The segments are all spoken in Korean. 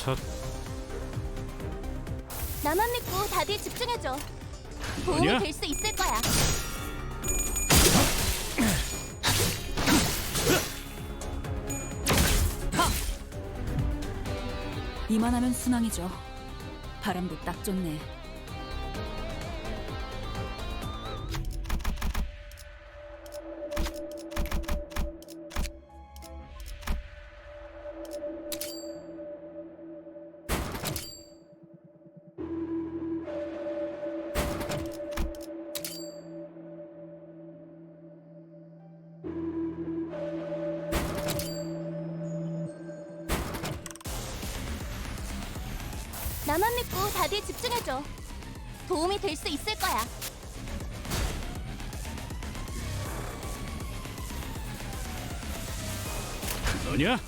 첫 나만 믿고 다들 집중해줘. 도움이 뭐냐? 될 수 있을 거야. 이만하면 순항이죠. 바람도 딱 좋네. 나만 믿고 다들 집중해줘. 도움이 될 수 있을 거야. 너냐?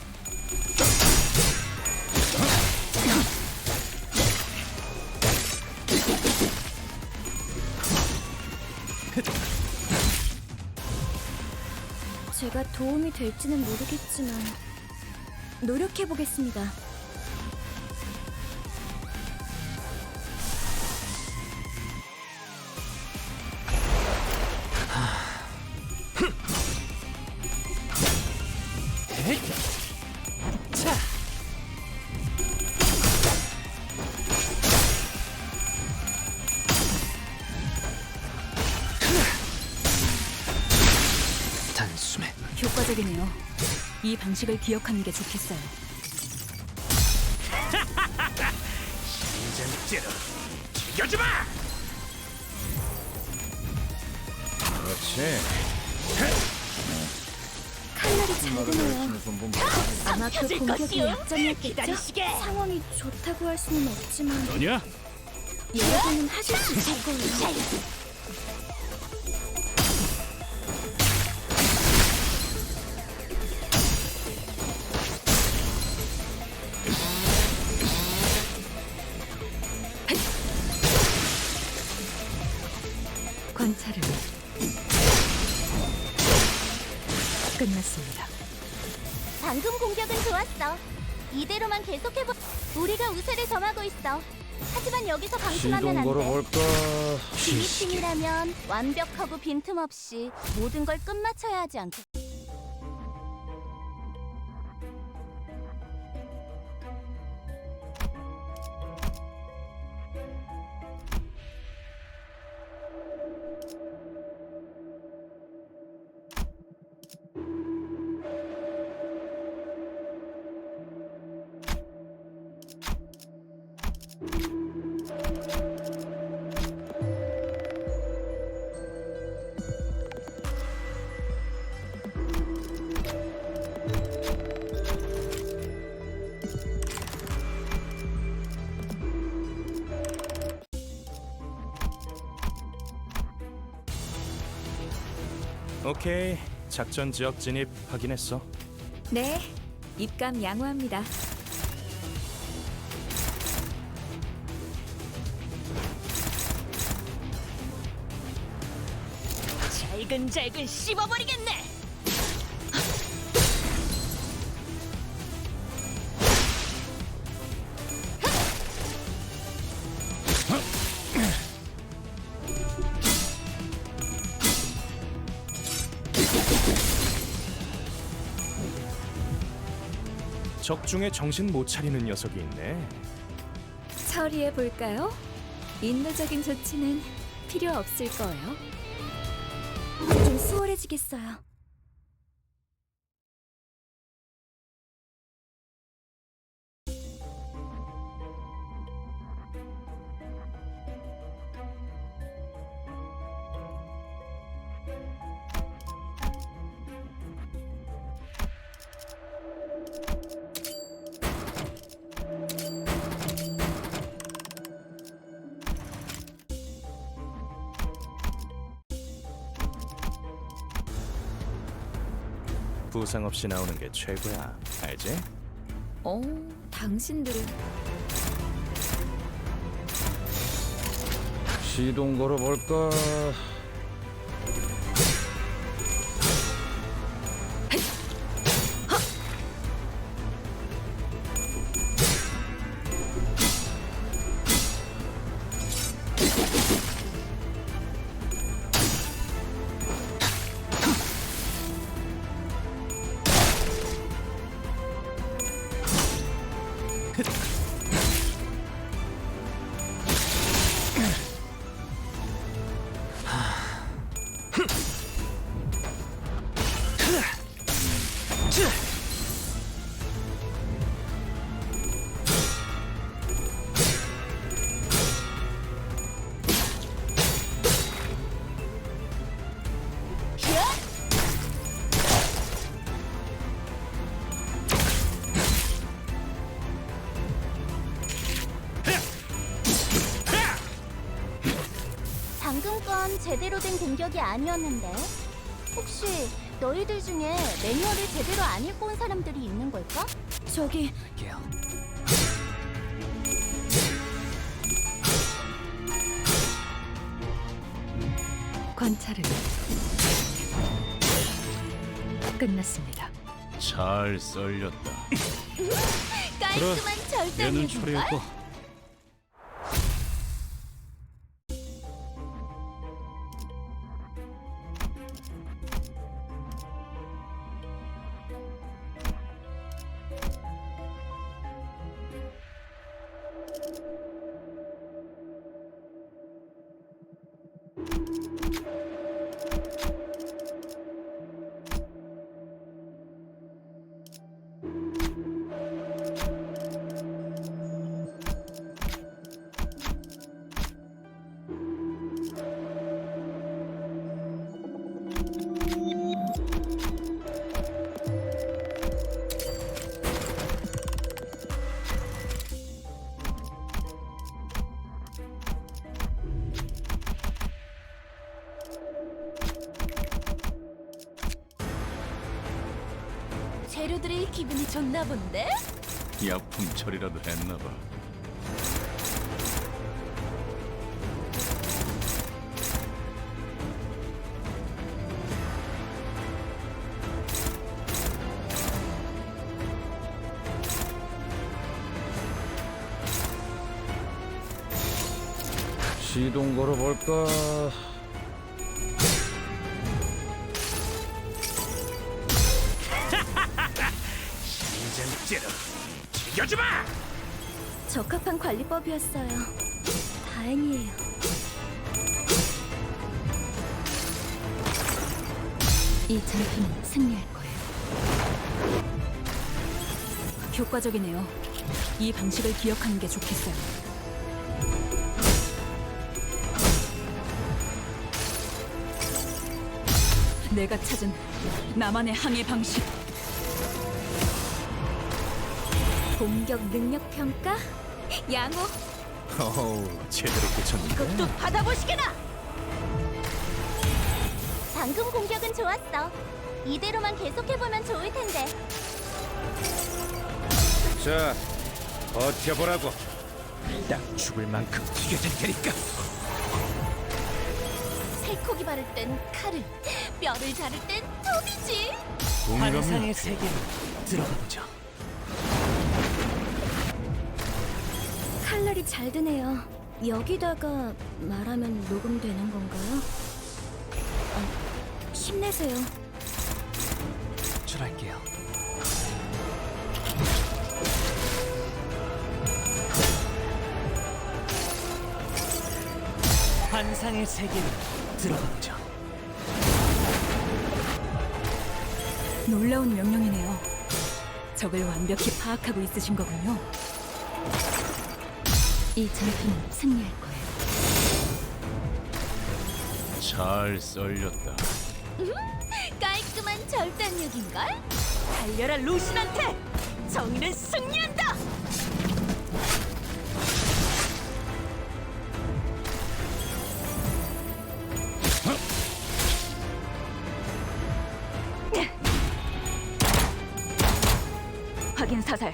제가 도움이 될지는 모르겠지만 노력해보겠습니다. 자, 단숨에 효과적이네요. 이 방식을 기억하는 게 좋겠어요. 이젠째로 죽여주마! 그렇지. 칼날이 잘 드네요. 아마 그 공격이 약점이었겠죠? 상황이 좋다고 할 수는 없지만 너냐? 여러분은 하실 수 있을 거예요. 관찰은 끝났습니다. 방금 공격은 좋았어. 이대로만 계속해보. 우리가 우세를 점하고 있어. 하지만 여기서 방심하면 안 돼. 걸어볼까? 비리팀이라면 완벽하고 빈틈없이 모든 걸 끝마쳐야 하지 않겠. 오케이, 작전 지역 진입 확인했어. 네, 입감 양호합니다. 잘근잘근 씹어버리겠네. 적 중에 정신 못 차리는 녀석이 있네. 처리해 볼까요? 인도적인 조치는 필요 없을 거예요. 좀 수월해지겠어요. 부상 없이 나오는 게 최고야. 알지? 당신들은 시동 걸어볼까? 건 제대로 된 공격이 아니었는데. 혹시 너희들 중에 매뉴얼을 제대로 안 읽고 온 사람들이 있는 걸까? 저기 할게요. 관찰을 끝났습니다. 잘 썰렸다. 깔끔한 얘는 절단력인걸? 처리했고. 재료들이 기분이 좋나 본데? 약품 처리라도 했나봐. 시동 걸어볼까? 인젠째로 죽여주마! 적합한 관리법이었어요. 다행이에요. 이 전투는 승리할 거예요. 효과적이네요. 이 방식을 기억하는 게 좋겠어요. 내가 찾은 나만의 항해 방식. 공격 능력 평가? 양호, 어우, 제대로 꽂혔는데. 이것도 받아보시게나! 방금 공격은 좋았어. 이대로만 계속해보면 좋을 텐데. 자, 버텨보라고. 딱 죽을 만큼 튀겨질 테니까. 살코기 바를 땐 칼을, 뼈를 자를 땐 톱이지. 공감이 세계로 들어가 보자. 칼날이 잘 드네요. 여기다가 말하면 녹음되는 건가요? 힘내세요. 출할게요. 환상의 세계로 들어가 보자. 놀라운 명령이네요. 적을 완벽히 파악하고 있으신 거군요. 이 전투는 승리할 거예요. 잘 썰렸다. 깔끔한 절단력인걸? 달려라 루신한테! 정의는 승리한다! 확인 사살.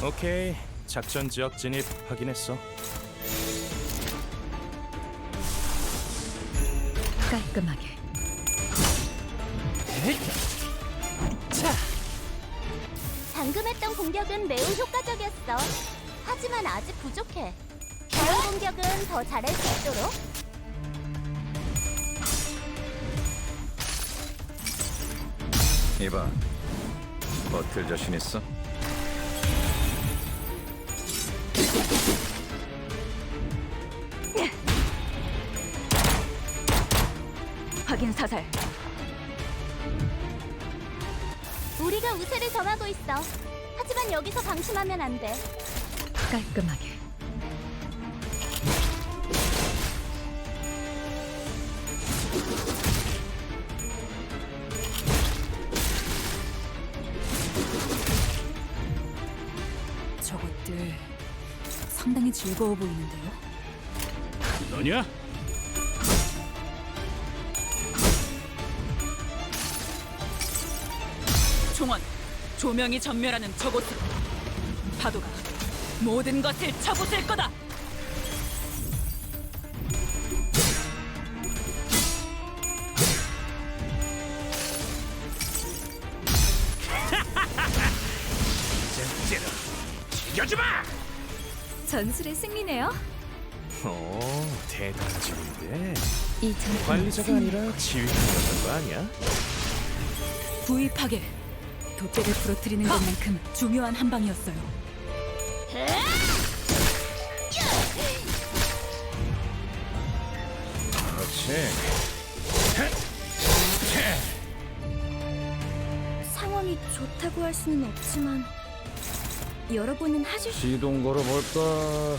오케이, 작전 지역 진입 확인했어. 깔끔하게. 방금 했던 공격은 매우 효과적이었어. 하지만 아직 부족해. 다음 공격은 더 잘할 수 있도록. 이봐, 버틸 자신 있어? 확인 사살. 우리가 우세를 점하고 있어. 하지만 여기서 방심하면 안 돼. 깔끔하게. 저것들 상당히 즐거워 보이는데요. 너냐? 총원, 조명이 전멸하는 저곳으로. 파도가 모든 것을 쳐부술 거다. 전술의 승리네요. 대단하시는데 이 전투는 관리자가 아니라 지휘관이었던 거 아니야? 부위 파괴. 돛대를 부러뜨리는 것만큼 중요한 한 방이었어요. 그렇지. 상황이 좋다고 할 수는 없지만 여러분은 하실 수 시동 걸어볼까?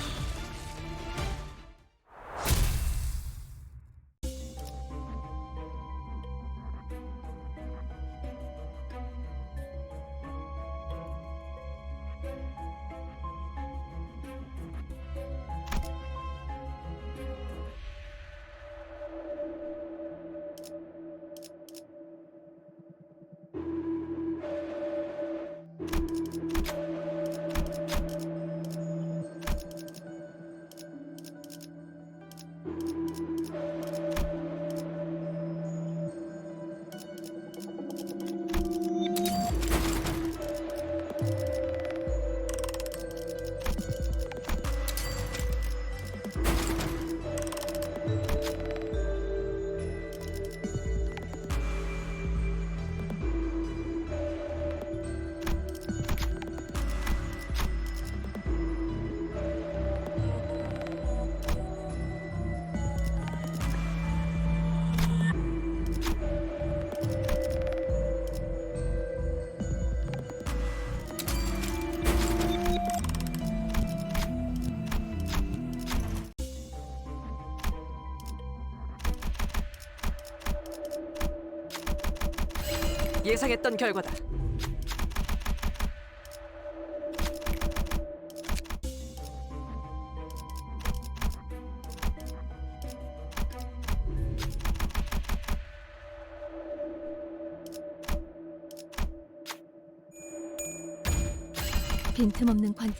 예상했던 결과다. 빈틈없는 관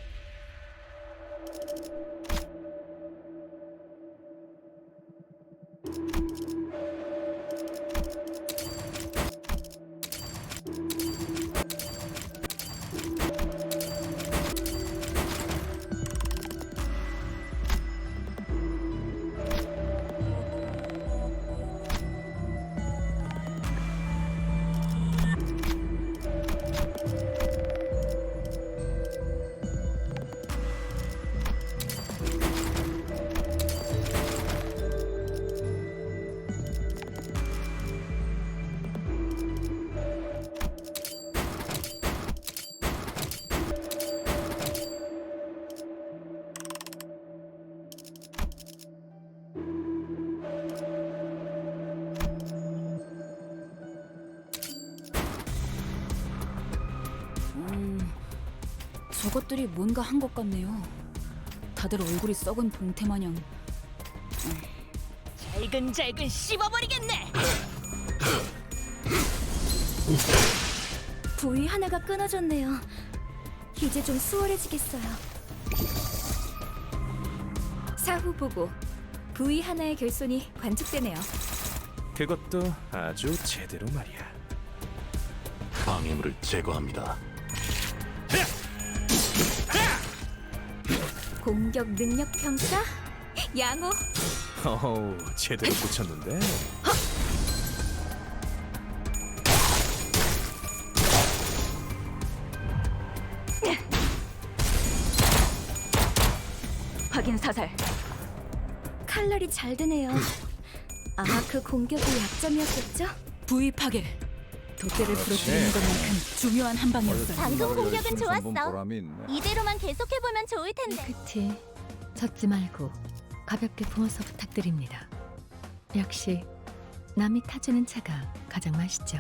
저것들이 뭔가 한 것 같네요. 다들 얼굴이 썩은 봉태 마냥. 잘근잘근 씹어버리겠네. 부위 하나가 끊어졌네요. 이제 좀 수월해지겠어요. 사후 보고 부위 하나의 결손이 관측되네요. 그것도 아주 제대로 말이야. 방해물을 제거합니다. 공격 능력 평가 양호. 어우, 제대로 꽂혔는데. 확인 사살. 칼날이 잘 드네요. 아마 그 공격이 약점이었겠죠? 부위 파괴. 돛대를 부러뜨리는 것만큼 중요한 한 방이었어요. 방금 공격은 좋았어. 보람이 있네. 이대로만 계속해보면 좋을 텐데. 끝이 젖지 말고 가볍게 부어서 부탁드립니다. 역시 남이 타주는 차가 가장 맛있죠.